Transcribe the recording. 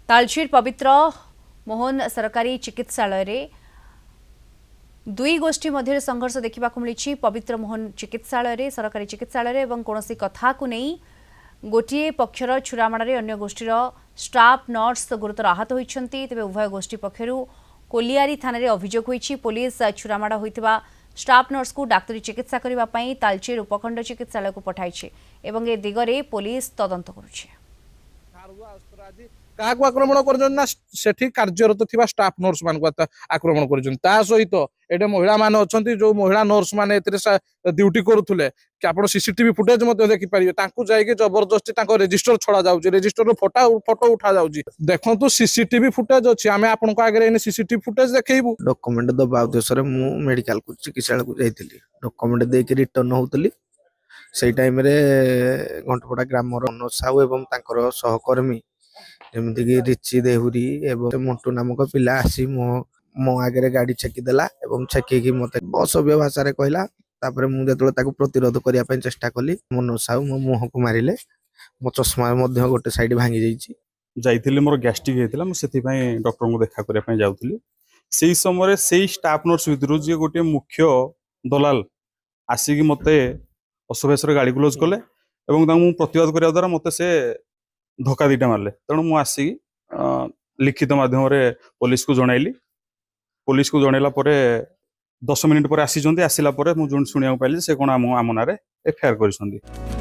तालचेर पवित्र मोहन सरकारी चिकित्सालय दुई गोष्ठी मध्य संघर्ष देखा मिली। पवित्र मोहन चिकित्सालय सरकारी चिकित्सालय कौन कथा को नहीं गोटे पक्षर छुरामाड़े अन्य गोष्ठीर स्टाफ नर्स गुरुतर आहत होती। तेज उभय गोष्ठी पक्षर कोलियारी थाना अभियोग होती। पुलिस छुरामाड़ होता स्टाफ नर्स को डाक्तरी चिकित्सा करने तालचेर उपखंड चिकित्सालय को पठाई एवं ए दिगरे पुलिस तदंत करुछि। क्या आक्रमण कर कार्यरत थी स्टाफ नर्स मान आक्रमण कर सहित ये महिला मान अच्छा जो महिला नर्स मैंने ड्यूटी करुले आप सीसीटीवी फुटेज देखिपारे जाकि जबरदस्ती रेजिस्टर छड़ा जाऊँगी रेजिस्टर फोटो उठा जाऊँगी देखो सीसीटीवी फुटेज अच्छी आम आपको आगे सीसीटीवी फुटेज देखू डॉक्यूमेंट दबा उद्देश्य मु मेडिकल को चिकित्सालय को जाइली डॉक्यूमेंट देके रिटर्न होतली से टाइम रे घंटपड़ा ग्राम मनोज साहू एवं तांकर सहकर्मी जमीक रिची देहुरी एवं मंटू नामक पिला आसी मो आगे गाड़ी छेकीदेला छेकी मत असभ्य भाषा कहला तापर मुझे प्रतिरोध करने चेष्टा कली मनोज साहू मो मुह को मारे मो चश्मा गोटे साइड भांगी जाइए मोर गैस्ट्रिक होता मुझे डॉक्टर को देखा करने जाऊँगी से समय से स्टाफ नर्स भितर जी गोटे मुख्य दलाल आसिक मत असभ्यास गाड़ी गुलज कले प्रतिवाद करने द्वारा मत से धक्का दीटा मारे तेणु मुझे आसिक लिखित माध्यम पुलिस को जनइली पुलिस को जनइला 10 मिनिट पर आसी आसला मुझे शुणा पाइली से कौन आम नारे एफआईआर कर।